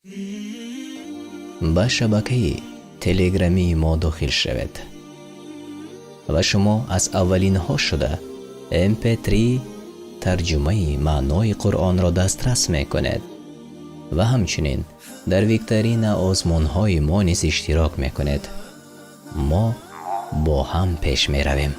ба шабакаи телеграмии мо дохил шавед ва шумо аз аввалинҳо шуда mp3 тарҷумаи маънои қуръонро дастрас мекунед ва ҳамчунин дар викторина озмунҳои мо низ иштирок мекунед. мо бо ҳам пеш меравем.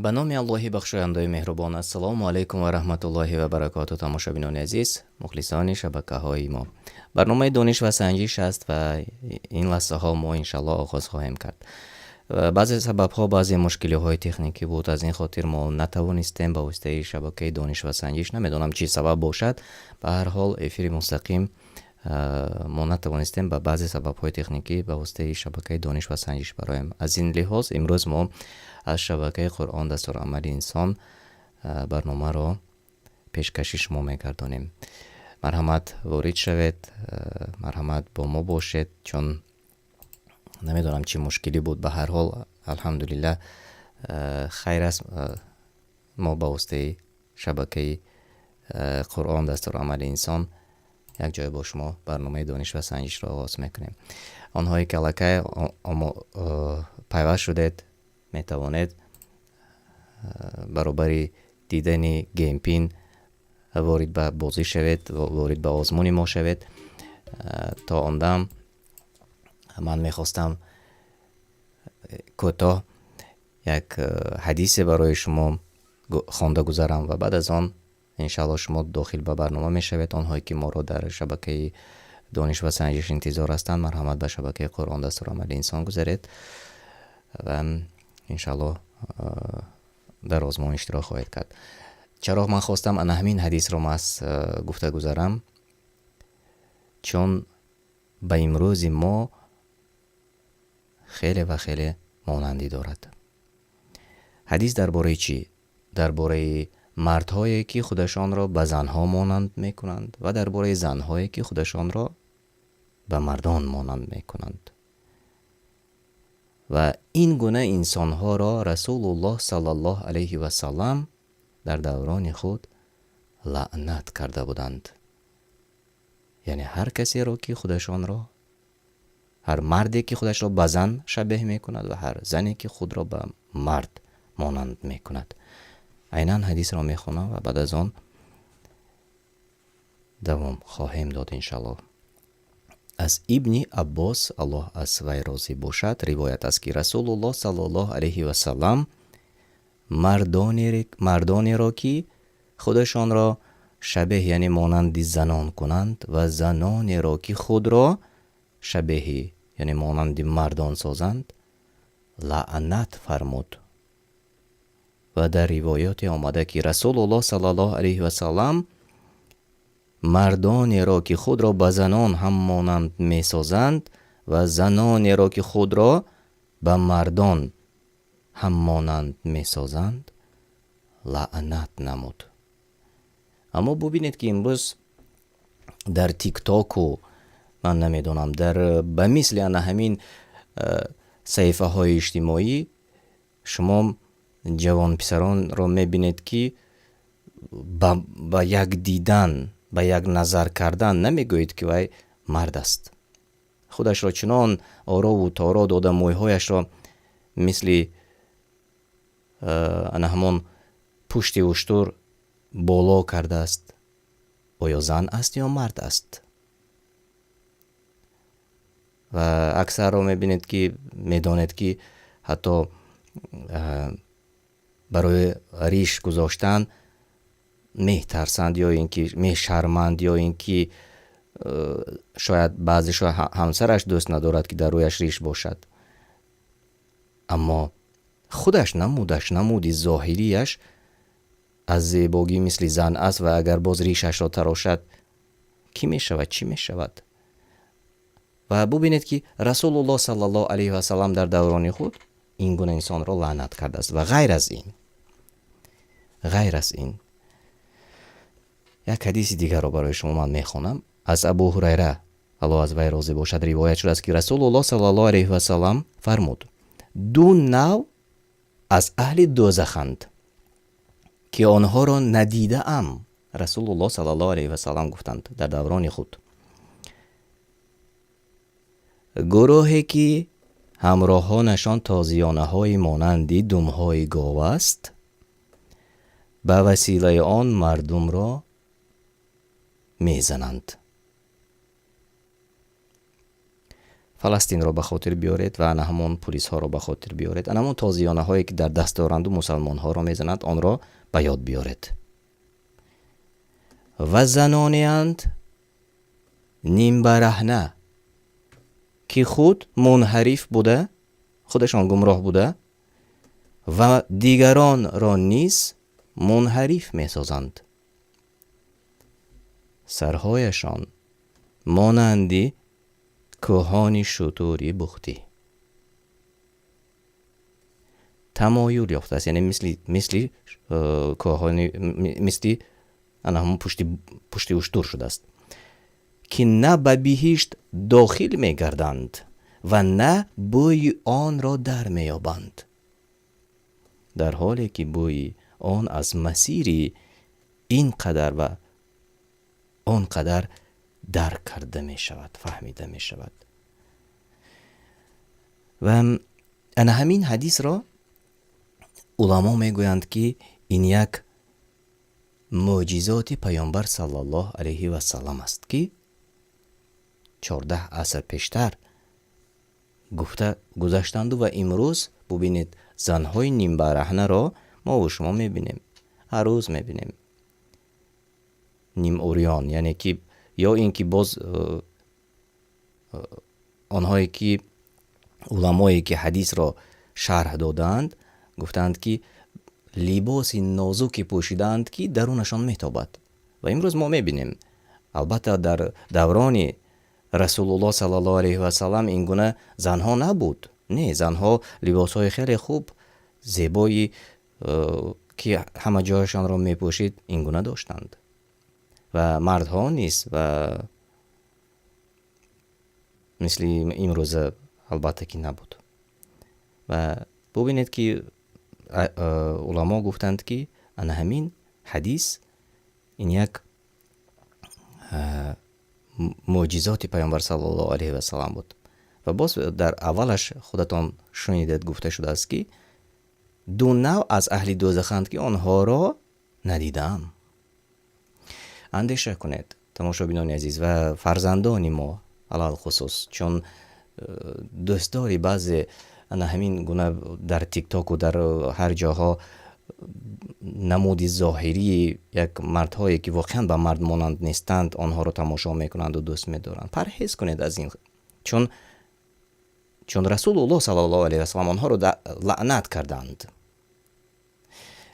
ба номи аллоҳи бахшояндаи меҳрубон. ассалому алайкум ва раҳматуллоҳи ва баракоту. тамошобинони азиз, мухлисони шабакаҳои мо, барномаи дониш ва санҷиш аст ва ин лаҳзаҳо мо иншаллоҳ оғоз хоҳем кард. баъзе сабабҳо, баъзе мушкилиҳои техникӣ буд, аз ин хотир мо натавонистем ба воситаи шабакаи дониш ва санҷиш, намедонам чӣ сабаб бошад, ба ҳар ҳол эфири мустақим мо натавонистем ба баъзе сабабҳои техникӣ ба воситаи шабакаи дониш ва санҷиш бароем. аз ин лиҳоз имрӯз мо аз шабакаи Қуръон дастурамали инсон барномаро пешкаши шумо мегардонем. марҳамат ворид шавед, марҳамат бо мо бошед, чун намедонам чӣ мушкилӣ буд. ба ҳар ҳол алҳамдулиллаҳ хайр аст, мо ба воситаи шабакаи Қуръон дастурамали инсон як ҷой бо шумо барномаи дониш ва санҷишро оғоз мекунем. онҳое ки аллакай пайваст шудед, метавонед баробари дидани геймпин ворид ба бозӣ шавед, ворид ба озмуни мо шавед. то он дам ман мехостам кӯтоҳ як ҳадисе барои шумо хонда гузарам ва баъд аз он иншааллоҳ шумо дохил ба барнома мешавед. онҳое ки моро дар шабакаи дониш ва санҷиш интизор ҳастанд, марҳамат ба шабакаи Қуръон дастурамали инсон гузаред ва иншааллоҳ дар озмун иштирок хоҳед кард. чаро ман хостам ана ҳамин ҳадисро мас гуфта гузарам, чун ба имрӯзи мо хеле ва хеле монандӣ дорад. ҳадис дар бораи чӣ? дар бораи мардҳое ки худашонро ба занҳо монанд мекунанд ва дар бораи занҳое ки худашонро ба мардон монанд мекунанд. ва ин гуна инсонҳоро расулуллоҳ саллаллоҳ алайҳи васалам дар даврони худ лаънат карда буданд. яъне ҳар касеро ки худашонро, ҳар марде ки худашро ба зан шабеҳ мекунад ва ҳар зане ки худро ба мард монанд мекунад. айнан ҳадисро мехонам ва баъд аз он давом хоҳем дод иншааллоҳ. аз ибни аббос аллоҳ аз вай розӣ бошад ривоят аст ки расулуллоҳ саллаллоҳу алайҳи васалам мардонеро ки худашонро шабеҳ яъне монанди занон кунанд ва занонеро ки худро шабеҳи яъне монанди мардон созанд лаънат фармуд. ва дар ривоёте омада ки расулуллоҳ саллаллоҳу алайҳи васалам мардонеро ки худро ба занон ҳам монанд месозанд ва занонеро ки худро ба мардон ҳам монанд месозанд лаънат намуд. аммо бубинед ки имрӯз дар тиктоку ман намедонам дар ба мисли ана ҳамин саҳифаҳои иҷтимоӣ шумо ҷавонписаронро мебинед ки ба як дидан, ба як назар кардан намегӯед ки вай мард аст. худашро чунон орову торо дода мӯйҳояшро мисли ана ҳамон пушти уштур боло кардааст. оё зан аст ё мард аст? ва аксарро мебинед ки медонед ки ҳатто барои риш гузоштан метарсанд ё ин ки мешарманд ё ин ки шояд баъзешо ҳамсараш дӯст надорад ки дар рӯяш риш бошад. аммо худаш намуди зоҳирияш аз зебогӣ мисли зан аст ва агар боз ришашро тарошад кӣ мешавад, чӣ мешавад? ва бубинед ки расулуллоҳ саллаллоҳу алайҳи васалам дар даврони худ ин гуна инсонро лаънат кардааст. ва ғайр аз ин як ҳадиси дигарро барои шумо ман мехонам. аз абу ҳурайра аллоҳ аз вай розӣ бошад ривоят шудааст ки расулуллоҳ саллаллоҳу алайҳи васалам фармуд: ду нав از اهل دوزخند که آنها را ندیده ام. رسول الله صلی الله علیه و سلم گفتند در دوران خود گروهی که همراهانشان تازیانه های مانندی دم های گاو است، به وسیله آن مردم را میزنند. فلسطین را به خاطر بیارید و انا همون پلیس ها را به خاطر بیارید، انا همون تازیانه هایی که در دست دارند و مسلمان ها را میزنند، آن را به یاد بیارید. و زنانی اند نیم برهنه که خود منحرف بوده، خودشان گمراه بوده و دیگران را نیز منحرف می سازند. سرهایشان مانندی کوهانی شتوری بختی تمایل یافته است، یعنی مثل کوهانی، مثل همون پشتی اشتر شده است که نه به بهشت داخل می گردند و نه بوی آن را در می یابند، در حالی که بوی آن از مسیری این قدر و آن قدر درک کرده می شود، فهمیده می شود. و انا همین حدیث را علما می گویند که این یک معجزات پیامبر صلی الله علیه و سلم است که 14 عصر پیشتر گفته گذاشتند و امروز ببینید زنهای نیم برهنه را ما و شما میبینیم، هر روز میبینیم. نیم اوریان، یعنی که یا این که باز آنهایی که علمایی که حدیث را شرح دادند گفتند که لباس نازکی پوشیدند که درونشان میتابد و امروز ما میبینیم. البته در دوران رسول الله صلی الله علیه و سلم این گونه زنها نبود. نه، زنها لباسهای خیلی خوب زیبایی که همه جایشان را میپوشید این گونه داشتند و مردها نیست و مثل امروز البته که نبود. و ببینید که علما گفتند که انا همین حدیث این یک معجزات پیامبر صلی الله علیه و سلم بود. و باز در اولش خودتان شنیدید گفته شده است که دو نوع از اهل دوزخند که آنها را ندیدم. اندیشه کنید تماشابینان عزیز و فرزندان ما علال خصوص، چون دوستداری بعضی انا همین گونه در تیک تاک و در هر جاها نمودی ظاهری یک مردهایی که واقعا به مرد مانند نیستند آنها را تماشا میکنند و دوست میدارند. پرهیز کنید از این، چون رسول الله صلی الله علیه و سلم آنها را لعنت کردند.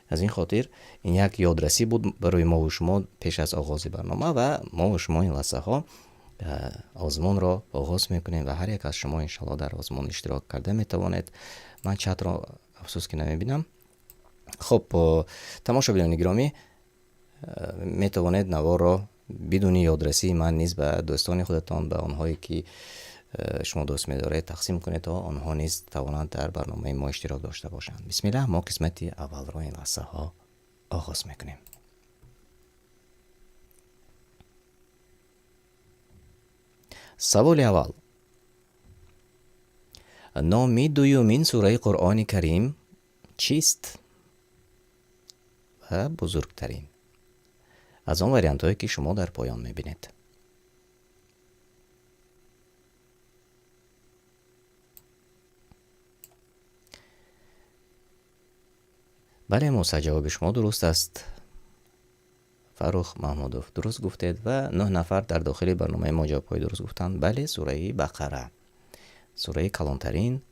از این خاطر این یک یادرسی بود برای ما و شما پیش از آغاز برنامه و ما و شما این لحظه ها آزمون را آغاز میکنیم و هر یک از شما انشالله در آزمون اشتراک کرده میتوانید. من چت را افسوس که نمیبینم. خب تماشاگران گرامی، میتوانید نوار را بدون یادرسی من نیز به دوستان خودتان، به آنهایی که شما دوست می‌دارید تقسیم کنید تا آنها نیز توانند در برنامه ما اشتراک داشته باشند. بسم الله، ما قسمت اول را این لحظه ها آغاز میکنیم. سوال اول: نام دویمین سوره قرآن کریم چیست؟ و بزرگترین از آن وریانت هایی که شما در پایان میبینید. بله موسی، جواب شما درست است. فروخ محمودوف درست گفتید و 9 نفر در داخل برنامه ما جوابهای درست گفتند. بله، سوره بقره، سوره کلانترین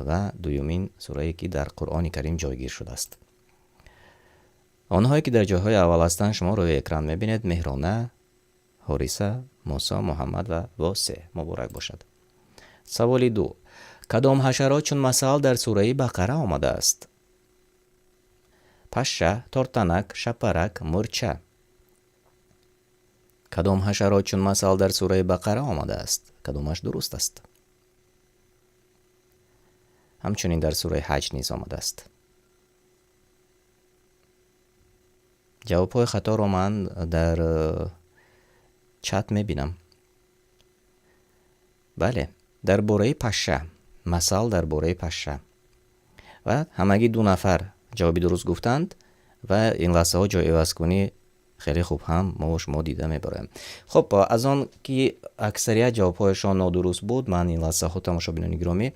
و دویمین سوره که در قرآن کریم جایگیر شده است. آنهایی که در جاهای اول هستند شما روی اکران میبینید: مهرانه، حاریسه، موسی، محمد و واسع. مبارک باشد. سوال دو: کدام حشرات چون مثال در سوره بقره آمده است؟ پشه، تارتنک، شپرک، مرچه. کدام حشرات چون مثال در سوره بقره آمده است؟ کدامش درست است؟ همچنین در سوره حج نیز آمده است. جوابهای خطا رو من در چت میبینم. بله، در باره پشه، مثال در باره پشه و همگی 2 نفر جوابی درست گفتند و این لحظه ها جای عوض کنی خیلی خوب هم ما و شما دیده میبریم. خب از آن که اکثریت جوابهایشان نادرست بود، من این لحظه ها تماشابینان گرامی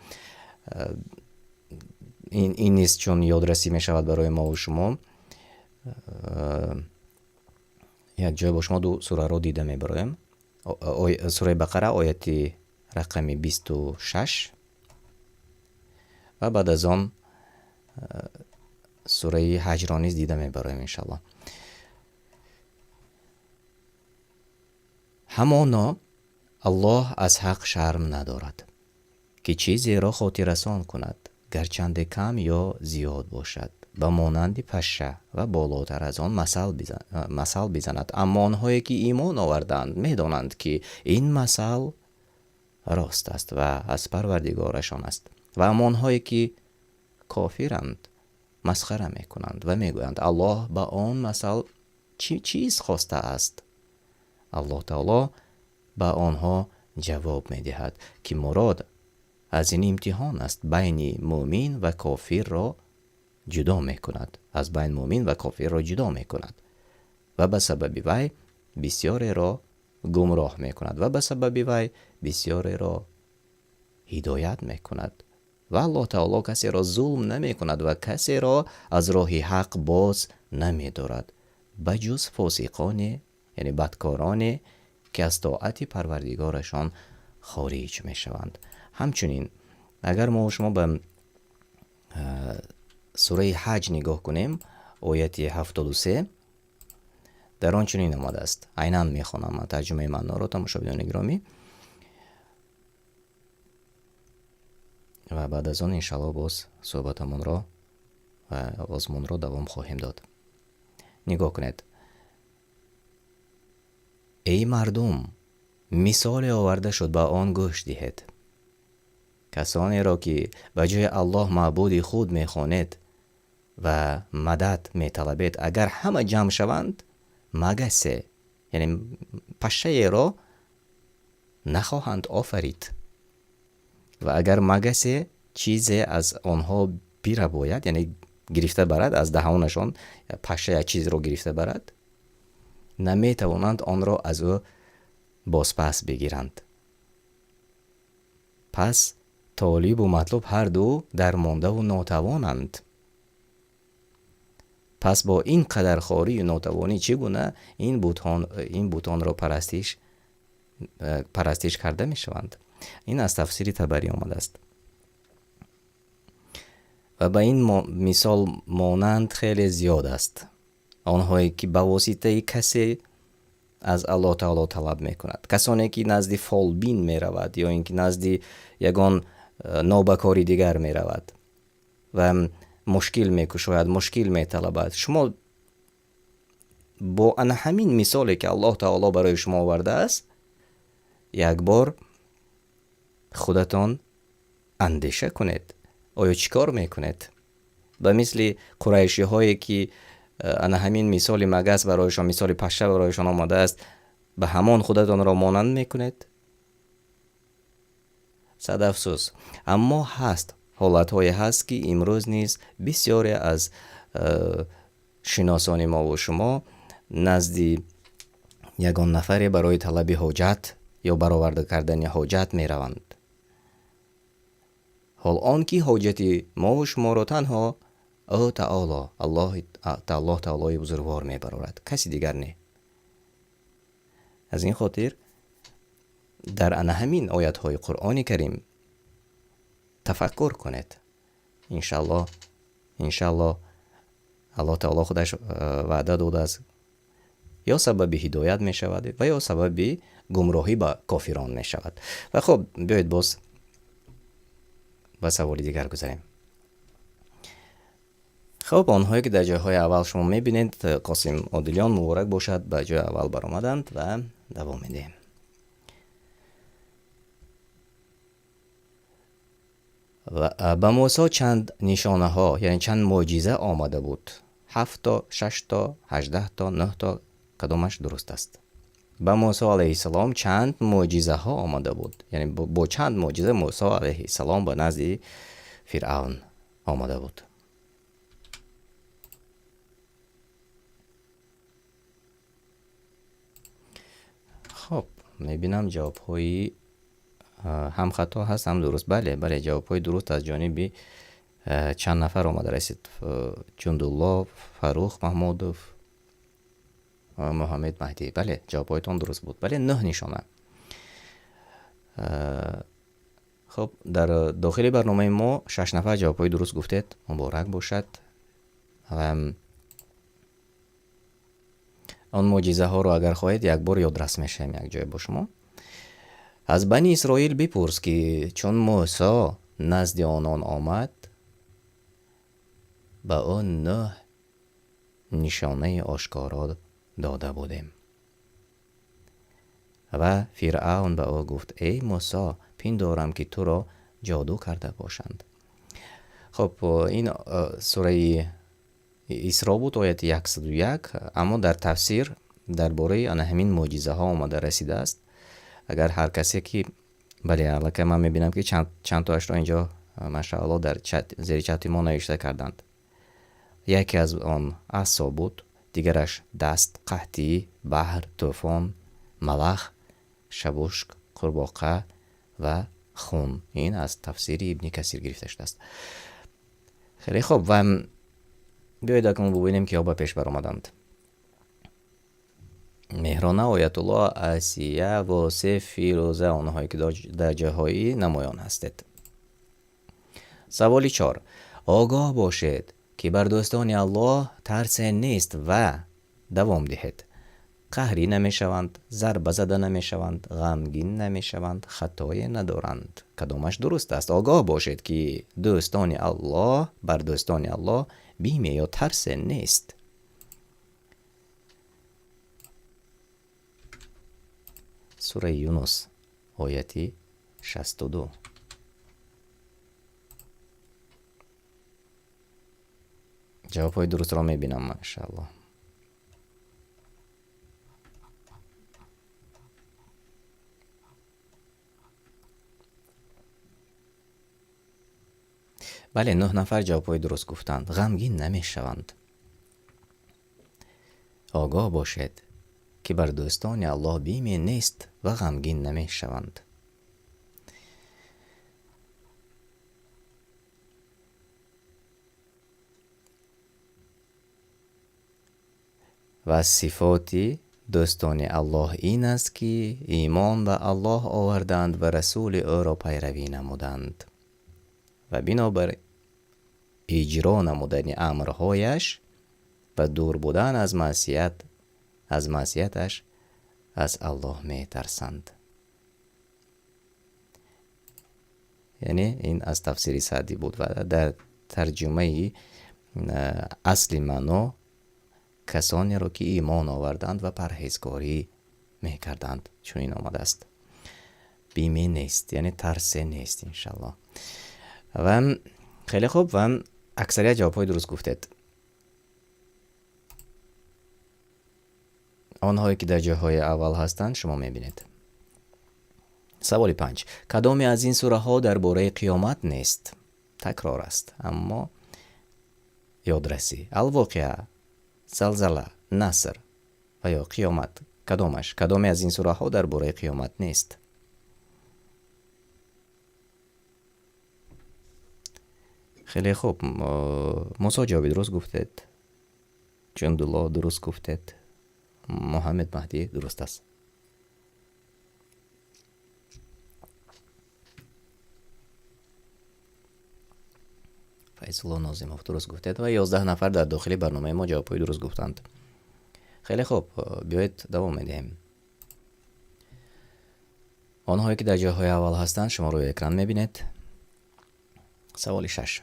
این نیست چون یادرسی میشود برای ما و شما. یک جای با شما 2 سوره رو دیده میبریم. سوره بقره آیت رقم 26 و بعد از آن سوره حج را نیز دیده میبریم انشاءالله. همانا الله از حق شرم ندارد که چیزی را خاطررسان کند، گرچند کم یا زیاد باشد، به مانند پشه و بالاتر از آن مثل بزند. اما آنهایی که ایمان آوردند میدانند که این مثل راست است و از پروردگارشان است. و اما آنهایی که کافرند مسخره میکنند و میگویند الله به آن مثل چیز خواسته است. الله تعالی به آنها جواب میدهد که مراد از این امتحان است بین مؤمن و کافر را جدا میکند، از بین مؤمن و کافر را جدا میکند و به سبب وی بسیاری را گمراه میکند و به سبب وی بسیاری را هدایت میکند. و الله تعالی کسی را ظلم نمی کند و کسی را از راه حق باز نمی دارد بجز فاسقان، یعنی بدکاران که از طاعت پروردگارشان خارج می شوند. همچنین اگر ما شما به سوره حج نگاه کنیم، آیت 73 در آن چنین آمده است. عیناً می خوانم، من ترجمه معنا را تماشابینان گرامی و بعد از آن انشاءالله باز صحبتمون را و آوازمون را دوام خواهیم داد. نگاه کنید. ای مردم، مثال آورده شد به آن گوش دهید. کسانی را که به جای الله معبود خود میخوانید و مدد میطلبید، اگر همه جمع شوند مگسه، یعنی پشه را نخواهند آفرید و اگر مگس چیزی از آنها بیره باید، یعنی گرفته برد از دهانشان، پشه چیز را گرفته برد، نمی توانند آن را از او بازپس بگیرند. پس طالب و مطلوب هر دو درمانده و ناتوانند. پس با این قدر خواری و ناتوانی چگونه این بوتان را پرستش کرده می شوند؟ این از تفسیر طبری آمده است. و به این مثال مانند خیلی زیاد است. آنهایی که به واسطه کسی از الله تعالی طلب می کند، کسانی که نزد فالبین می رود یا اینکه نزد یگان نابکاری دیگر می رود و مشکل می کشاید، مشکل می طلبد. شما با همین مثالی که الله تعالی برای شما آورده است یک بار خودتان اندیشه کنید، آیا چیکار میکنید؟ به مثل قریشی هایی که همین مثال مگس برایشان، مثال پشه برایشان آمده است، به همان خودتان را مانند میکنید؟ صد افسوس. اما هست حالت های هست که امروز نیز بسیاری از شناسان ما و شما نزد یگان نفری برای طلب حاجت یا برآورده کردن حاجت می روند. حال آن که حاجت ما و شما را تنها او تعالی الله تعالی بزرگوار می برآورد، کسی دیگر نه. از این خاطر در همین آیات های قرآن کریم تفکر کنید. انشالله الله تعالی خودش وعده داده است یا سبب هدایت می شود و یا سبب گمراهی با کافران می شود. و خب بیایید باز با سوال دیگر گذاریم. خب آنهایی که در جایهای اول شما می بینید، قاسم عادلیان مبارک باشد، به جای اول برآمدند و دوام میدیم. و به موسی چند نشانه ها، یعنی چند معجزه آمده بود. 7 تا، 6 تا، 18 تا، 9 تا کدامش درست است؟ با موسی علیه السلام چند معجزه ها آمده بود، یعنی با چند معجزه موسی علیه السلام به نزد فرعون آمده بود. خب میبینم جواب های هم خطا هست هم درست. بله جواب های درست از جانب چند نفر آمده رسید. جندالله، فروخ محمودов، محمد مهدی. بله جواب هایتون درست بود. بله 9 نشانه. خب در داخل برنامه ما 6 نفر جواب های درست گفتید، مبارک باشد. آن معجزه ها رو اگر خواهید یک بار یادرس میشم یک جای با شما. از بنی اسرائیل بپرس که چون موسی نزد آنان آمد به آن 9 نشانه آشکارا داده بودیم. و فرعون به او گفت ای موسی پندارم که تو را جادو کرده باشند. خب این سوره اسراء بود آیت 101. اما در تفسیر درباره همین معجزه ها آمده رسیده است. اگر هر کسی که بله که من میبینم که چند تاش را اینجا ماشاءالله در زیر چت ما نوشته کردند. یکی از آن عصا بود، دیگرش دست، قحطی، بحر، طوفان، ملخ، شبوشک، قورباغه و خون. این از تفسیر ابن کثیر گرفته شده است. خیلی خوب و بیایید اکنون ببینیم که ها پیش برآمدند. مهرانه، آیت الله، آسیه، واسه، فیروزه، آنهایی که در جاهایی نمایان هستید. سوال 4. آگاه باشید که بر دوستان الله ترس نیست و دوام دهید. قهری نمی شوند، ضربه زده نمی شوند، غمگین نمی شوند، خطایی ندارند. کدامش درست است؟ آگاه باشید که دوستان الله بر دوستان الله بیم یا ترس نیست. سوره یونس آیتی 62. جواب های درست را میبینم ماشاءالله. بله 9 نفر جواب های درست گفتند. غمگین نمی شوند. آگاه باشید که بر دوستان الله بیمی نیست و غمگین نمی شوند. و صفات دوستان الله این است که ایمان به الله آوردند و رسول او را پیروی نمودند و بنابر اجرا نمودن امرهایش و دور بودن از معصیتش از الله می ترسند. یعنی این از تفسیر سعدی بود و در ترجمه اصلی معنا کسانی را که ایمان آوردند و پرهیزکاری می کردند چون این آمده است. بیمی نیست یعنی ترس نیست انشالله. و خیلی خوب و اکثریت جواب های درست گفتید. آنهایی که در جاهای اول هستند شما میبینید. سوال 5. کدامی از این سوره ها درباره قیامت نیست؟ تکرار است اما یادرسی. الواقعه، زلزله، نصر و یا قیامت. کدامی از این سوره ها درباره قیامت نیست؟ خیلی خوب. موسی جوابی درست گفتید. جندالله درست گفتید. محمد مهدی درست است. فیض الله ناظموف درست گفتید و 11 نفر در داخل برنامه ما جوابای درست گفتند. خیلی خوب بیایید دوام میدیم. آنهایی که در جاهای اول هستند شما روی اکران میبینید. سوال 6.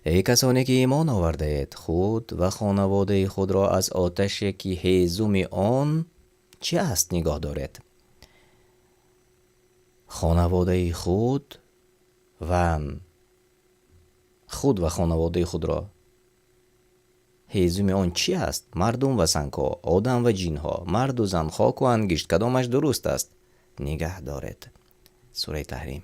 ای کسانی که ایمان آورده اید خود و خانواده خود را از آتش که هیزم آن چه است نگاه دارید. خانواده خود و خانواده خود را هیزم آن چی است؟ مردم و سنگها، آدم و جینها، مرد و زن، خاک و انگشت، کدامش درست است؟ نگه دارد. سوره تحریم.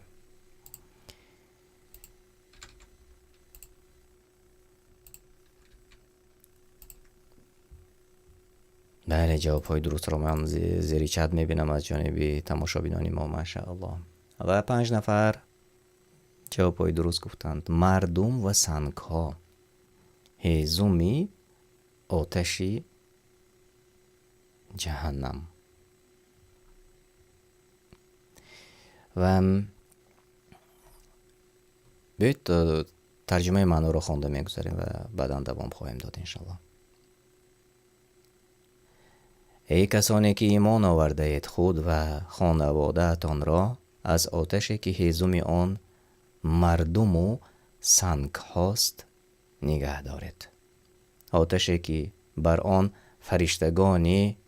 بله، جواب های درست را من زیر چت میبینم از جانب تماشابینان ما، ماشاءالله. و 5 نفر جواب های درست گفتند. مردم و سنگ ها، هیزومی آتشی جهنم. و بیایید ترجمه معنا را خوانده میگذاریم و بعدا دوام خواهیم داد انشالله. ای کسانی که ایمان آورده اید، خود و خانواده تان را از آتشی که هیزم آن مردم و سنگ هاست نگه دارید. آتشی که بر آن فرشتگانی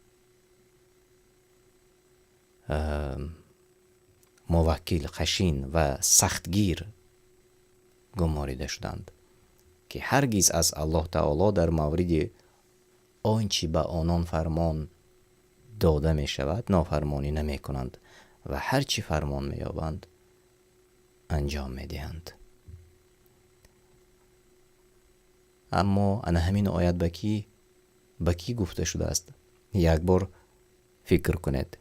موکل، خشین و سختگیر گماریده شدند که هرگز از الله تعالی در مورد آنچه به آنان فرمان داده می شود نافرمانی نمی کنند و هرچی فرمان می یابند انجام می دهند. اما انا همین آیت به کی گفته شده است؟ یک بار فکر کنید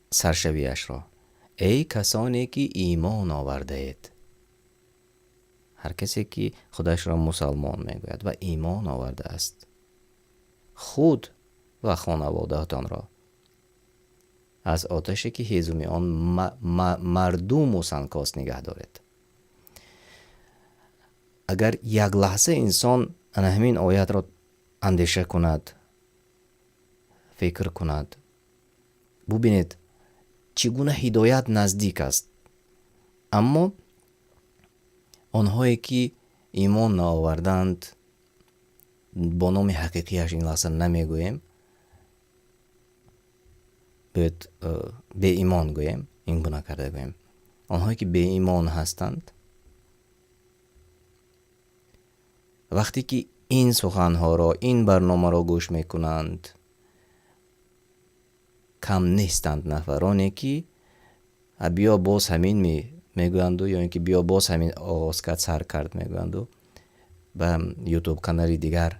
سرشویش را. ای کسانی که ایمان آورده اید. هر کسی که خودش را مسلمان میگوید و ایمان آورده است، خود و خانواده‌تان را از آتشی که هیزم آن مردم و سنگ‌هاست نگه دارید. اگر یک لحظه انسان همین آیت را اندیشه کند، فکر کند، ببینید چگونه هدایت نزدیک است. اما آنهایی که ایمان نآوردند، با نام حقیقیش این لحظه نمیگویم، به ایمان گویم، این گناه کرده گویم. آنهایی که به ایمان هستند وقتی که این سخنها را، این برنامه را گوش میکنند، کم نیستند نفرانی که بیا باز همین میگویند یا اینکه بیا باز همین آغاز کرد سر کرد میگویند و به یوتیوب کانالی دیگر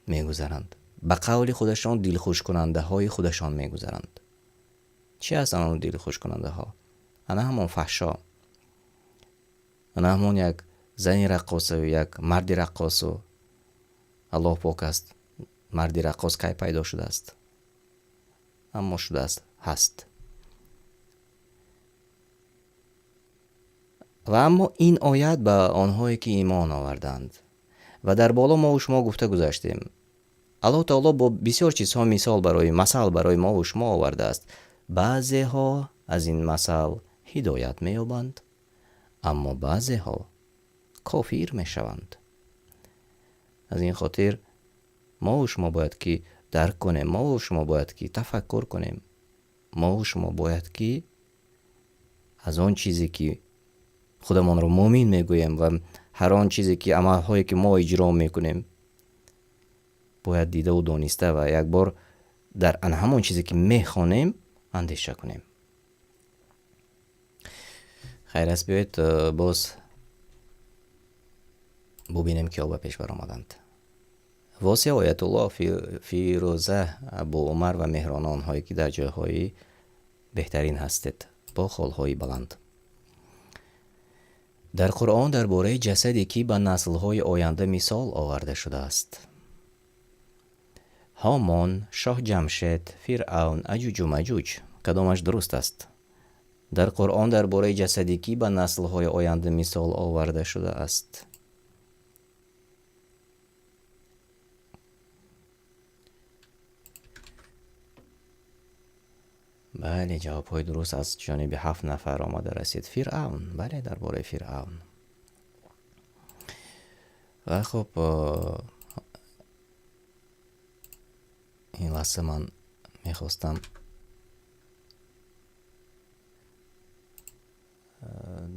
میگذارند. به قول خودشان دلخوش کننده های خودشان میگذارند. چی هستن اون دلخوش کننده ها؟ انا همون فحشا، انا همون یک زنی رقاص و یک مردی رقاص و الله پاک است مردی رقاص کی پیدا شده است؟ اما شده است، هست. و اما این آیت به آنهایی که ایمان آوردند و در بالا ما و شما گفته گذاشتیم الله تعالی با بسیار چیزها مثال برای ما و شما آورده است. بعضی ها از این مثال هدایت می یابند، اما بعضی ها کافر می شوند. از این خاطر ما و شما باید که درک کنیم، ما و شما باید که تفکر کنیم، ما و شما باید که از آن چیزی که خودمان رو مؤمن میگوییم و هر آن چیزی که عملهایی که ما اجرا میکنیم باید دیده و دانسته و یک بار در همون چیزی که میخوانیم اندیشه کنیم. خیر است، بیایید باز ببینیم که به پیش برآمدند. واسه آیت الله فیروزه ابو عمر و مهران آنهایی که در جایهای بهترین هستید با خالهای بلند. در قرآن درباره جسدی که به نسل‌های آینده مثال آورده شده است. هامان، شاه جمشید، فرعون، اجوج و مجوج، کدامش درست است؟ در قرآن درباره جسدی که به نسل‌های آینده مثال آورده شده است. بله، جواب های درست از جانب 7 نفر آمده رسید. فرعون، بله درباره فرعون. و خب این لحظه من میخواستم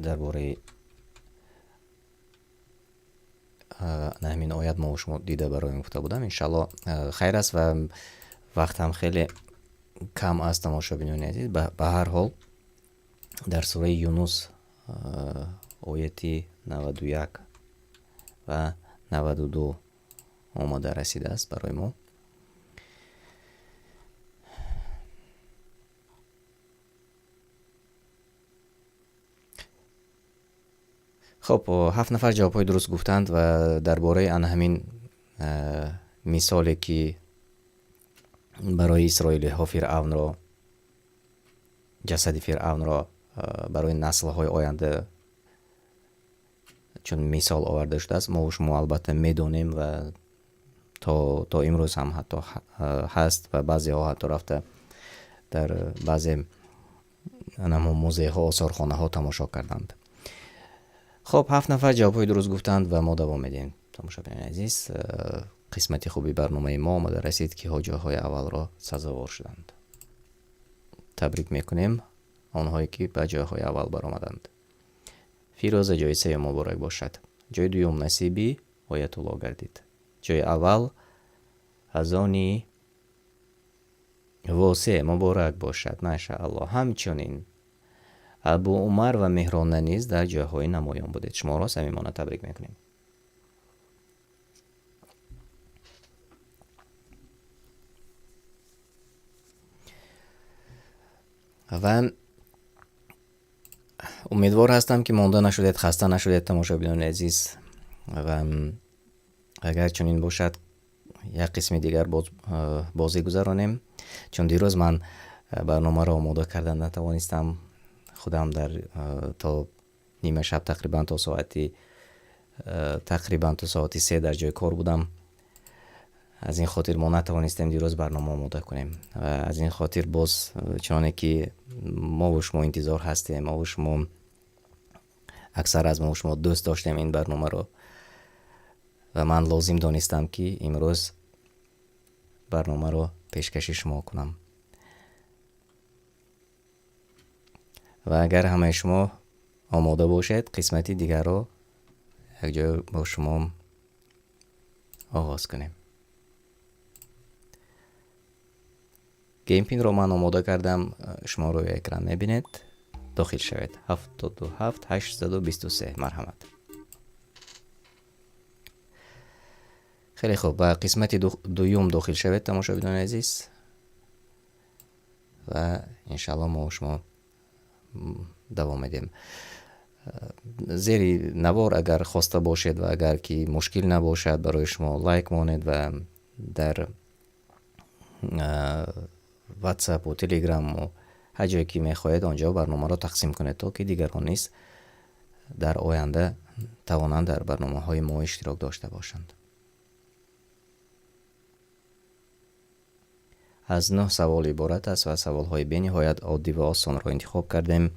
درباره همین آیت ما و شما دیده برای گفته بودم. انشالله خیر است و وقت هم خیلی کم است تماشابینان عزیز. به هر حال در سوره یونس آیتی 91 و 92 آماده رسیده است برای ما. خب 7 نفر جوابهای درست گفتند و درباره همین مثالی که برای اسرائیلی ها فرعون را، جسد فرعون را برای نسل های آینده چون مثال آورده شده است، ما و شما البته میدونیم و تا امروز هم حتی هست و بعضی ها حتی رفته در بعضی موزه ها، آثارخانه ها تماشا کردند. خب 7 نفر جوابهای درست گفتند و ما دوام میدیم. تماشاگران عزیز، قسمت خوبی برنامه ما آمده رسید که ها جاهای اول را سزاوار شدند. تبریک میکنیم آنهایی که به جاهای اول برآمدند. فیروز جای سه مبارک باشد. جای دوم نصیبی آیت الله گردید. جای اول ازانی واسه مبارک باشد. ماشاءالله. همچنین ابو عمر و مهران نیز در جاهای نمایان بودید. شما را صمیمانه تبریک میکنیم. و امیدوار هستم که مانده نشدید، خسته نشدید تماشاگران عزیز. و اگر چنین باشد یک قسم دیگر بازی گذرانیم، چون دیروز من برنامه را آماده کردن نتوانستم. خودم در تا نیمه شب تقریبا تا ساعت 3 در جای کار بودم. از این خاطر ما نتوانستیم دیروز برنامه آماده کنیم و از این خاطر باز چنانه که ما و شما انتظار هستیم، ما و شما اکثر از ما و شما دوست داشتیم این برنامه رو و من لازم دانستم که امروز برنامه رو پیشکش شما کنم. و اگر همه شما آماده باشید قسمتی دیگر رو یک جا با شما آغاز کنیم. گیم پین رو من آماده کردم، شما روی اکران میبینید. داخل شوید. 72823 مرحمت. خیلی خوب، به قسمت دوم داخل شوید تماشاگران عزیز و انشالله ما و شما دوام میدیم. زیر نوار اگر خواسته باشید و اگر که مشکل نباشد برای شما لایک مانید و در واتساپ و تلگرام و هر جایی که میخواهید آنجا برنامه را تقسیم کنید تا که دیگران نیز در آینده توانند در برنامه های ما اشتراک داشته باشند. از 9 سوال عبارت است و سوال های به نهایت عادی و آسان را انتخاب کردیم.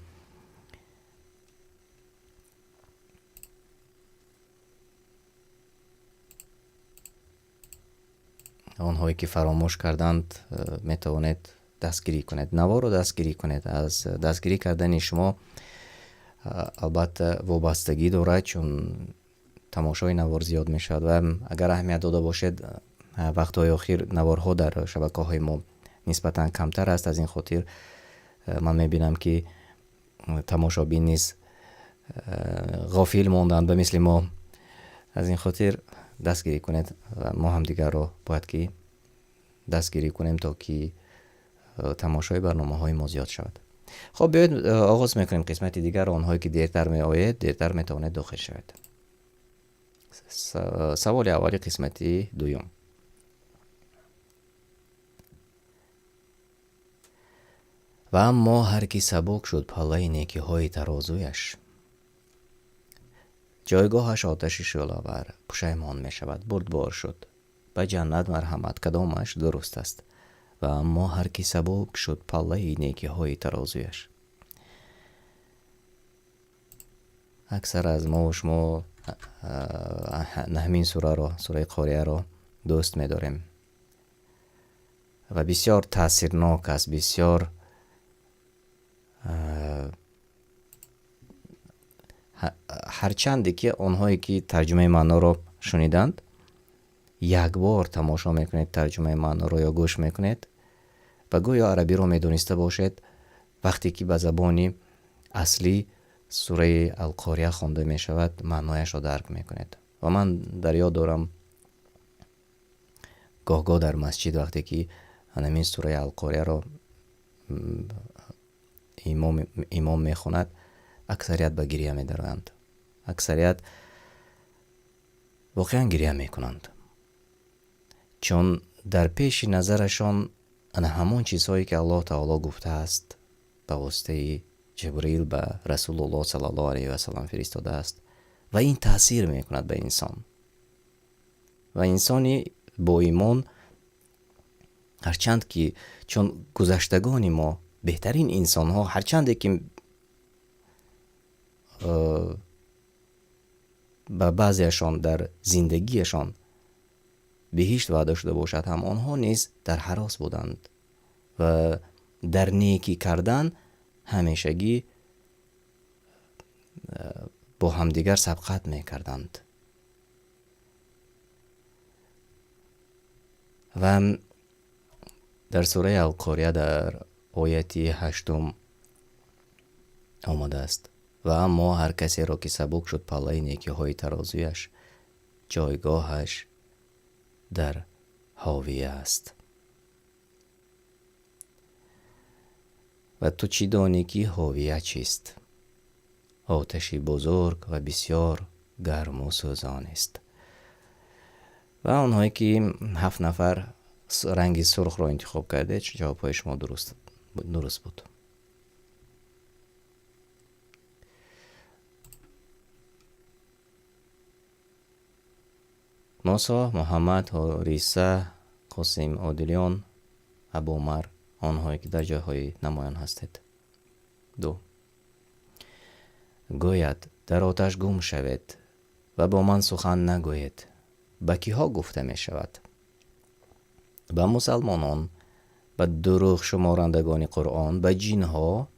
آنهایی که فراموش کردند میتوانید دستگیری کنید، نوار رو دستگیری کنید. از دستگیری کردن شما البته وابستگی دارد، چون تماشای نوار زیاد میشد و اگر اهمیت داده باشید وقتهای اخیر نوارها در شبکه های ما نسبتا کمتر است. از این خاطر من میبینم که تماشابین نیز غافل ماندند به مثل ما. از این خاطر دستگیری کنید و ما هم دیگر رو باید که دستگیری کنیم تا که تماشای برنامه های ما زیاد شود. خب بیایید آغاز میکنیم قسمت دیگر. آنهایی که دیرتر می آید دیرتر میتواند داخل شود. سوال اولی قسمتی دوم. و اما هر کی سبک شد پله نیکی های ترازویش، جایگاهش آتش شعله‌آور پشیمان می شود. بردبار شد به جنت مرحمت کدامش درست است. و اما هر کی سبک شد پله نیکی های ترازویش. اکثر از ما و شما همین سوره قاریه را دوست می داریم و بسیار تاثیرناک است. بسیار هرچند که آنهایی که ترجمه معنا را شنیدند، یک بار تماشا میکنید ترجمه من رو یا گوش میکنید و گویا عربی رو میدونسته باشید، وقتی که به زبانی اصلی سوره القاریه خوانده می شود معنایش رو درک میکنید. و من در یاد دارم گاه در مسجد وقتی که همین سوره القاریه رو امام میخوند، اکثریت به گریه میدرند، اکثریت واقعا گریه میکنند، چون در پیش نظرشان همون چیزهایی که الله تعالی گفته است به واسطه جبرئیل به رسول الله صلی الله علیه و سلم فرستاده است و این تاثیر میکند به انسان. و انسانی با ایمان، هرچند که چون گذشتگان ما بهترین انسان ها، هرچند که به بعضیشان در زندگیشان بهشت وعده شده باشد، هم آنها نیز در هراس بودند و در نیکی کردن همیشگی با همدیگر سبقت میکردند. و در سوره القاریه در آیت 8 آمده است: و اما هر کسی را که سبک شد پله نیکی های ترازویش، جایگاهش در حاویه است. و تو چی دانی که حاویه چیست؟ آتشی بزرگ و بسیار گرم و سوزان است. و آنهایی که 7 نفر رنگ سرخ را انتخاب کرده، جوابهای شما درست بود. موسی، محمد، حریصه، قاسم، عادلیان، ابو عمر، آنهایی که در جاهای نمایان هستید. 2. گوید در آتش گم شوید و با من سخن نگوید. به کیها گفته می شود؟ به مسلمانان، به دروغ شمارندگان قرآن، به جنها،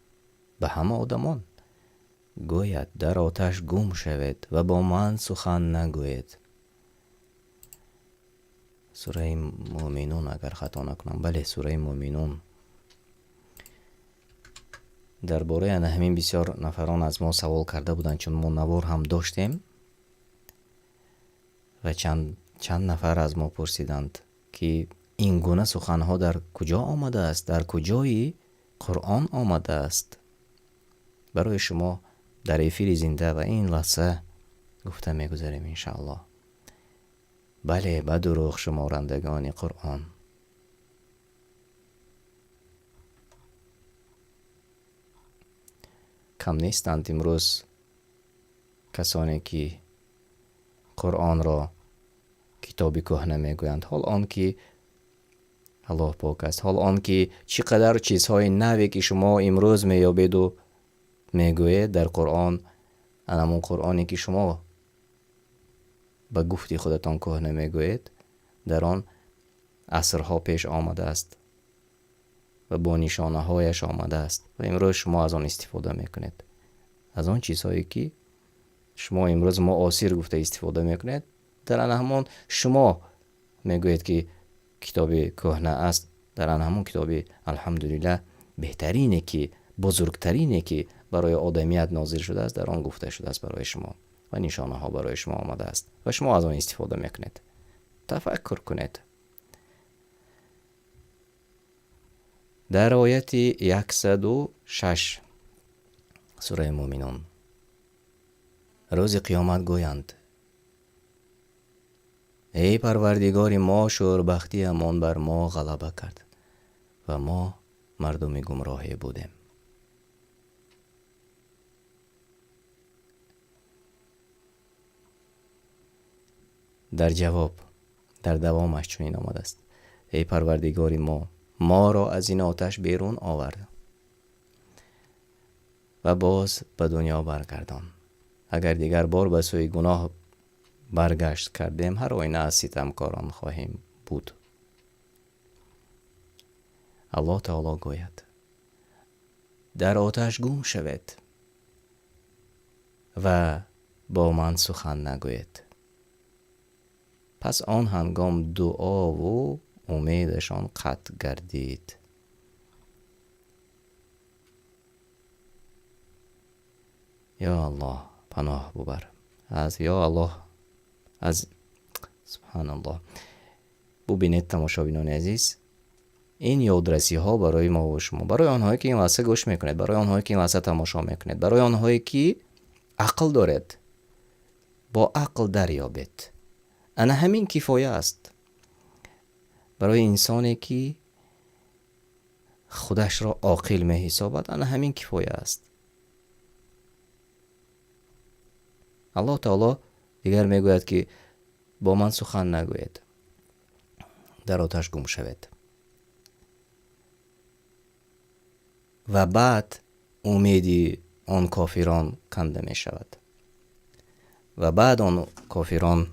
به همه آدمان. گوید در آتش گم شوید و با من سخن نگوید. سوره مومنون اگر خطا نکنم، بله سوره مومنون. درباره همین بسیار نفران از ما سوال کرده بودند، چون ما نوار هم داشتیم و چند نفر از ما پرسیدند که این گونه سخنها در کجا آمده است، در کجای قرآن آمده است. برای شما در افیر زنده و این لحظه گفته میگذاریم انشاءالله. بله، به دروغ شمارندگان قرآن. کم نیستند امروز کسانی که قرآن را کتابی کهنه میگویند، حال آن که الله پاک است، حال آن که چقدر چیزهای نوی که شما امروز میابید و میگوید در قرآن، همون قرآنی که شما به گفتی خودتان کهنه میگوید، در آن عصرها پیش آمده است و با نشانه هایش آمده است و امروز شما از آن استفاده میکنید. از آن چیزهایی که شما امروز معاصر گفته استفاده میکنید، در آن همون شما میگوید که کتاب کهنه است، در آن همون کتاب الحمدلله بهترینه که بزرگترینه که برای آدمیت نازل شده است، در آن گفته شده است برای شما و نشانه ها برای شما آمده است و شما از آن استفاده میکنید. تفکر کنید. در آیت 106 سوره مومنون، روز قیامت گویند ای پروردگار ما، شوربختی امان بر ما غلبه کرد و ما مردم گمراهی بودیم. در جواب، در دوامش چنین آمده است: ای پروردگار ما را از این آتش بیرون آورد و باز به دنیا برگردان. اگر دیگر بار به سوی گناه برگشت کردیم، هر آینه از ستمکاران خواهیم بود. الله تعالی گوید در آتش گم شوید و با من سخن نگوید. پس آن هنگام دعا و امیدشان قطع گردید. یا الله پناه ببر از یا الله از سبحان الله. ببینید تماشابینان عزیز، این یادرسی ها برای ما و شما، برای آنهایی که این لحظه گوش میکنید، برای آنهایی که این لحظه تماشا میکنید، برای آنهایی که عقل دارید، با عقل دریابید. انا همین کفایه است. برای انسانی که خودش را عاقل می حسابد، انا همین کفایه است. الله تعالی دیگر میگوید که با من سخن نگوید، در آتش گم شوید. و بعد امیدی آن کافران کنده می شود و بعد آن کافران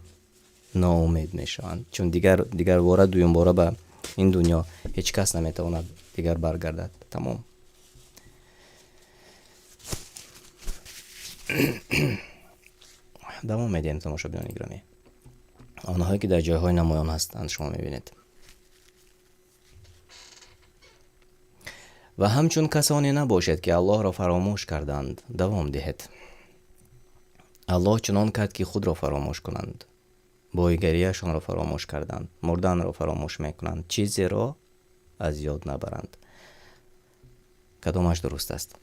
ناامید می شوند، چون دیگر باره دویم باره به این دنیا هیچ کس نمیتواند دیگر برگردد. تمام. دوام میدیم تماشابینان گرامی. آنهایی که در جایهای نمایان هستند شما میبینید. و همچون کسانی نباشد که الله را فراموش کردند. دوام دهید. الله چنان کرد که خود را فراموش کنند. بایگریشان را فراموش کردند. مردن را فراموش میکنند. چیزی را از یاد نبرند. کدامش درست است؟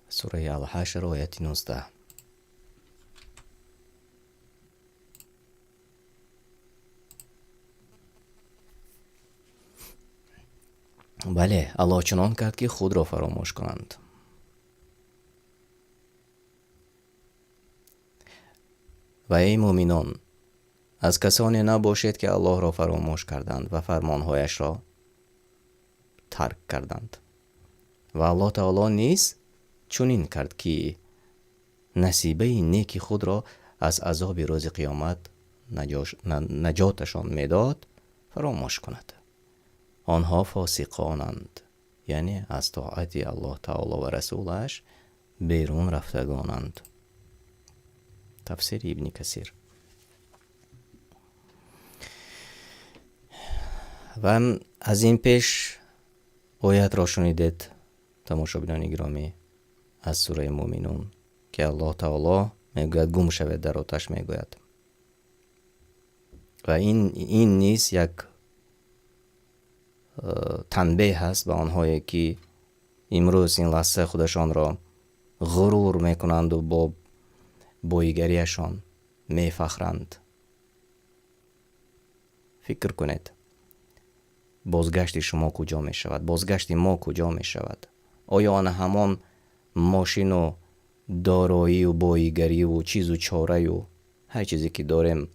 سوره الحشر آیت 19. بله، الله چنان کرد که خود را فراموش کنند. و ای مؤمنان، از کسانی نباشید که الله را فراموش کردند و فرمانهایش را ترک کردند. و الله تعالی نیز چنین کرد که نصیبه نیکی خود را از عذاب روز قیامت نجاتشان میداد فراموش کند. آنها فاسقانند، یعنی از طاعت الله تعالی و رسولش بیرون رفتگانند. تفسیر ابن کثیر. و از این پیش آیت را شنیدید تماشابینان گرامی از سوره مومنون که الله تعالی میگوید گم شوید در آتش میگوید. و این نیز یک تنبیه هست به آنهایی که امروز این لحظه خودشان را غرور میکنند و با بایگریشان میفخرند. فکر کنید بازگشت شما کجا می شود؟ بازگشت ما کجا می شود؟ آیا آن همان ماشین و دارایی و بایگری و چیز و چاره و هر چیزی که داریم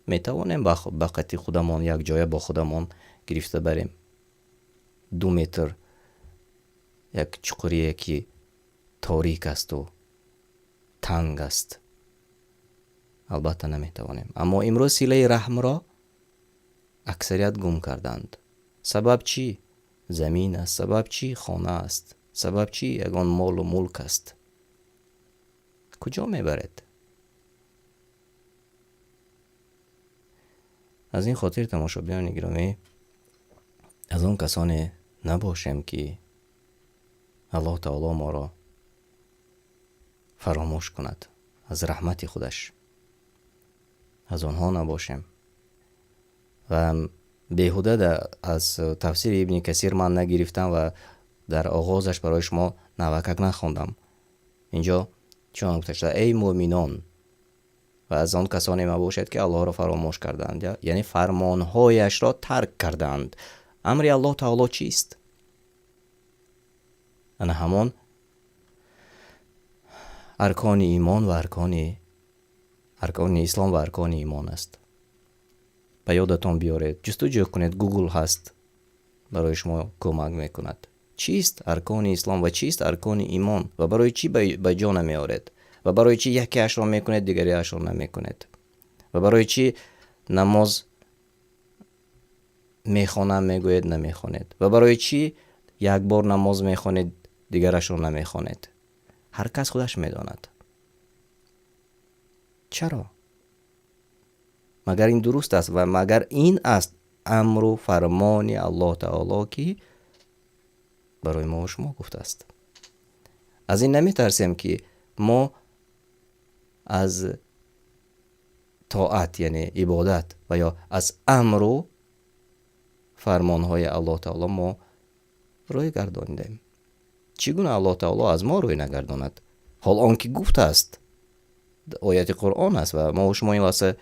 می توانیم به قطعی خودمان یک جای با خودمان گرفته بریم؟ 2 متر یک چقریه که تاریک است و تنگ است. البته نمی توانیم. اما امروز سیله رحم را اکثریت گم کردند. سبب چی؟ زمین است. سبب چی؟ خانه است. سبب چی؟ یگان مال و ملک است. کجا میبرد؟ از این خاطر تماشابینان گرامی از اون کسانی نباشیم که الله تعالی ما را فراموش کند از رحمت خودش. از آنها نباشیم. و بیهوده از تفسیر ابن کثیر من نگرفتم و در آغازش برای شما نوکک نخوندم. اینجا چون گفته شده ای مؤمنان و از آن کسانی مباشید که الله را فراموش کردند، یعنی فرمانهایش را ترک کردند. امر الله تعالی چیست؟ انا همان ارکان ایمان و ارکان اسلام و ارکان ایمان است. به یادتان بیارید، جستجو کنید، گوگل هست برای شما کمک میکند. چیست ارکان اسلام و چیست ارکان ایمان و برای چی به جا نمیارید و برای چی یکی اش را میکنید دیگری اش را نمیکنید و برای چی نماز میخوانم میگوید نمیخوانید و برای چی یک بار نماز میخوانید دیگرش رو نمیخوانید. هر کس خودش میداند. چرا؟ مگر این درست است و مگر این است امر و فرمان الله تعالی که برای ما و شما گفته است. از این نمی ترسیم که ما از طاعت یعنی عبادت و یا از امر و فرمانهای الله تعالی ما روی گردانیدیم. چگونه الله تعالی از ما روی نگرداند؟ حال آنکه گفته است، آیت قرآن است و ما و شما این لحظه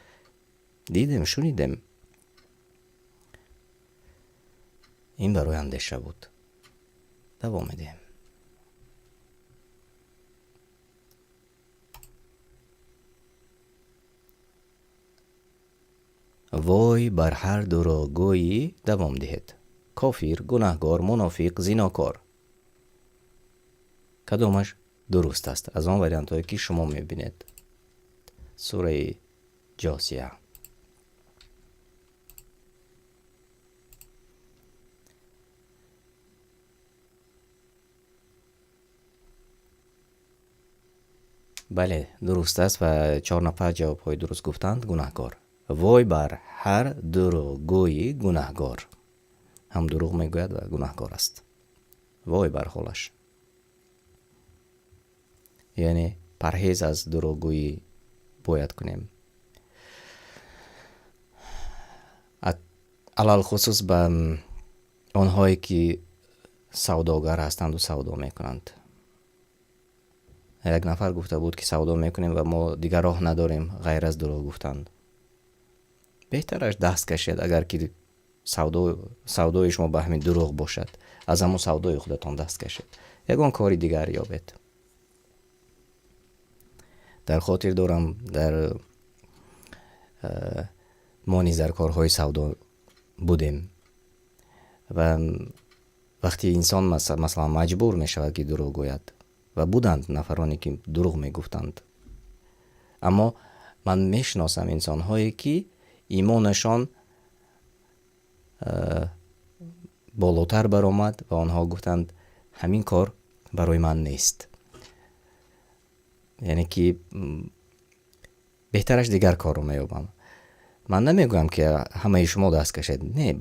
دیدیم، شنیدیم. این برای اندیشه بود. دوام میدیم. وای بر هر دروغگویی، دوام دهید. کافر، گناهگار، منافق، زیناکار. کدامش درست است؟ از آن وریانت هایی که شما میبینید. سوره جاسیه. بله درست است و 4 نفر جواب های درست گفتند. گناهگار. وای بر هر دروغگویی گناهگار. هم دروغ میگوید و گناهگار است. وای بر حالش. یعنی پرهیز از دروغگویی باید کنیم. علال خصوص به آنهایی که سوداگر هستند و سودا میکنند. یک نفر گفته بود که سودا میکنیم و ما دیگر راه نداریم غیر از دروغ گفتند. بهترش دست کشید اگر که سودای شما به همین دروغ باشد. از همون سودای خودتان دست کشید. یگان کاری دیگر یابید. در خاطر دارم در ما نیز در کارهای سودا بودیم و وقتی انسان مثلا مجبور می شود که دروغ گوید و بودند نفرانی که دروغ می گفتند، اما من می شناسم انسان هایی که ایمانشان بالاتر برآمد و آنها گفتند همین کار برای من نیست. یعنی که بهترش دیگر کار رو میابم. من نمیگویم که همه شما دست کشید. نه،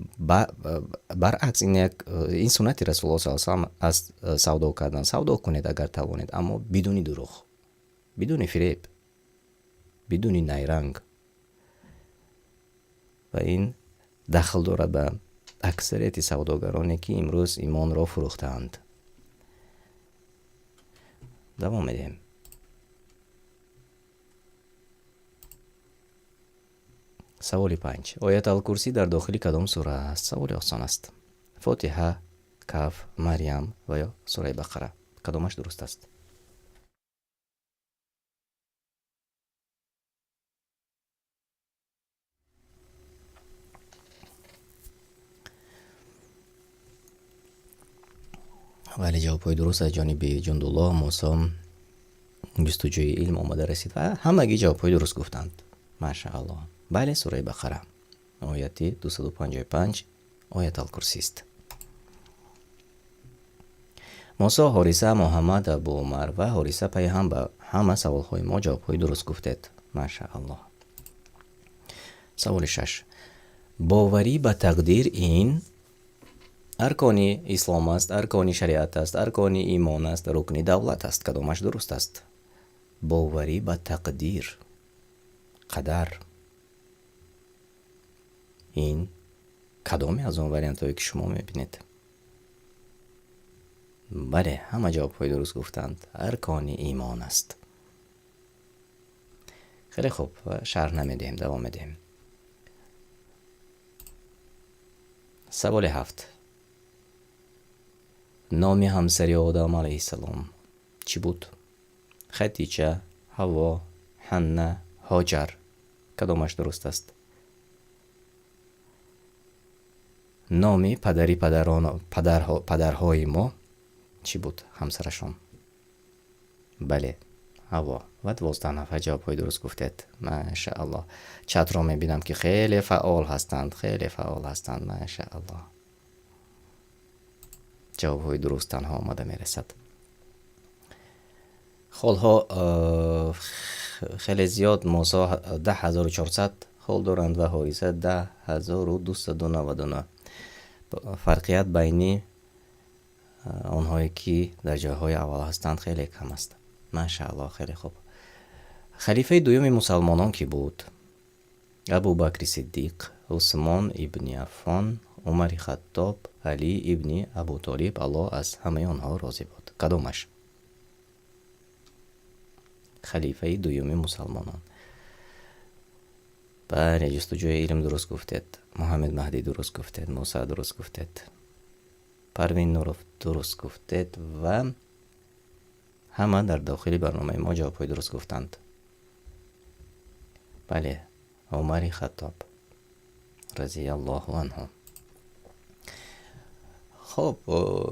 برعکس این سنت رسول الله صلی الله علیه و آله از سودا کردن. سودا کنید اگر توانید، اما بدون دروغ، بدون فریب، بدون نیرنگ. و این دخل دارد به اکثریت سوداگرانی که امروز ایمان را فروختند. دوام میدیم. سوال 5. آیت الکرسی در داخل کدام سوره است؟ سوال آسان است. فاتحه، کهف، مریم و یا سوره بقره. کدامش درست است؟ ولی جواب های درست از جانب جندالله موسی جستجوی علم آمده رسید و همگی جواب های درست گفتند. ماشاءالله. بله سوره بقره آیت 255 آیت الکرسی است. موسی، حارثه، محمد، ابو عمر و حارثه پیغمبر همه سوال های ما جواب های درست گفتید. ماشاءالله. سوال 6. باوری به تقدیر این ارکانی اسلام است، ارکانی شریعت است، ارکانی ایمان است، رکنی دولت است. کدامش درست است؟ باوری به تقدیر، قدر، این کدامی از اون وریانت هایی که شما میبینید؟ بله همه جواب های درست گفتند. ارکانی ایمان است. خیلی خوب، شرح نمیدیم، دوام میدیم. سوال 7. نام همسری آدم علیه السلام چی بود؟ خدیجه، حوا، حنه، هاجر. کدامش درست است؟ نام پدرهای ما چی بود همسرشان؟ بله حوا. و 12 نفر جواب های درست گفتید. ماشاءالله. چت را میبینم که خیلی فعال هستند، خیلی فعال هستند. ماشاءالله. جواب های درست تنها آمده میرسد. خالها خیلی زیاد موسی 10400 خال دارند و حارثه 10299. فرقیت بینی آنهایی که در جایهای اول هستند خیلی کم است. ماشاءالله، خیلی خوب. خلیفه دوم مسلمانان کی بود؟ ابو بکر صدیق، عثمان ابن عفان، عمر خطاب، علی ابن ابو طالب. الله از همه آنها راضی بود. کدامش؟ خلیفه دوم مسلمانان. بله، جستجوی علم درست گفتید. محمد مهدی درست گفتید. موسی درست گفتید. پروین نورов درست گفتید و همه در داخل برنامه ما جوابهای درست گفتند. بله، عمر خطاب رضی الله عنه. خب،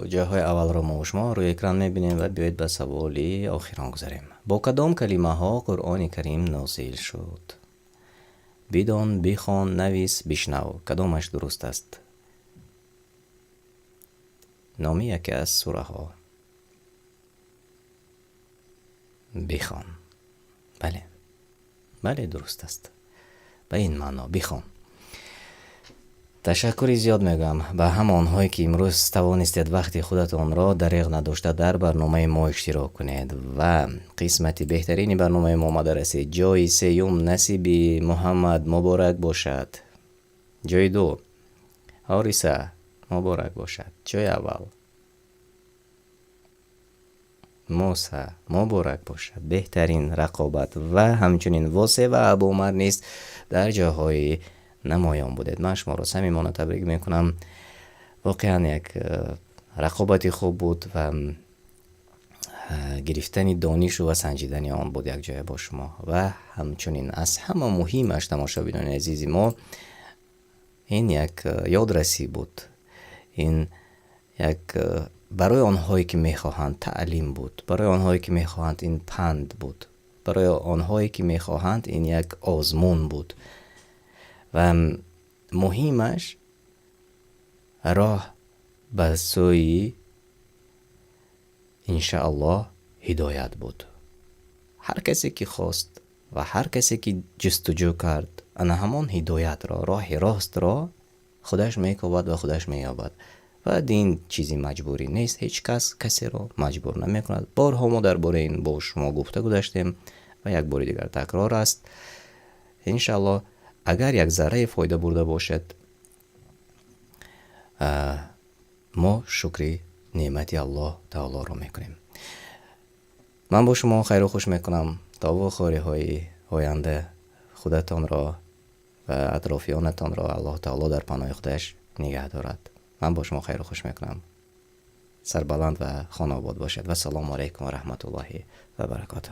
جاهای اول را ما و شما روی اکران میبینیم و بیایید به سوال آخران گذاریم. با کدام کلمه ها قرآن کریم نازل شد؟ بدان، بخوان، نویس، بشنو. کدامش درست است؟ نامی یکی از سوره ها. بخوان. بله درست است. به این معنا بخوان. تشکر زیاد میگم به همانهایی که امروز توانستید وقتی خودتان را دریغ نداشته در برنامه ما اشتراک کنید و قسمت بهترین برنامه ما آمده رسید. جای سیوم نصیب محمد مبارک باشد. جای دو حارثه مبارک باشد. جای اول موسی مبارک باشد. بهترین رقابت و همچنین واسه و ابو عمر نیست در جاهای نمایان بودید. من شما را صمیمانه تبریک میکنم. واقعا یک رقابتی خوب بود و گرفتن دانش و سنجیدن آن بود یک جای با شما و همچنین از همه مهمش تماشابینان عزیزی ما این یک یادرسی بود. این یک برای آنهایی که میخواهند تعلیم بود، برای آنهایی که میخواهند این پند بود، برای آنهایی که میخواهند این یک آزمون بود و مهمش راه به سوی انشاءالله هدایت بود. هر کسی که خواست و هر کسی که جستجو کرد انا همان هدایت را، راه راست را خودش میکوبد و خودش مییابد و دین چیزی مجبوری نیست. هیچ کس کسی را مجبور نمیکند. بارها ما درباره این با شما گفته گذاشتیم و یک بار دیگر تکرار است. انشاءالله اگر یک ذره فایده برده باشد ما شکر نعمت الله تعالی را میکنیم. من با شما خیر و خوش میکنم تا واخوری های آینده خودتان را و اطرافیانتان را الله تعالی در پناه خودش نگه دارد. من با شما خیر و خوش میکنم. سربلند و خانه آباد باشد و سلام علیکم و رحمت الله و برکاته.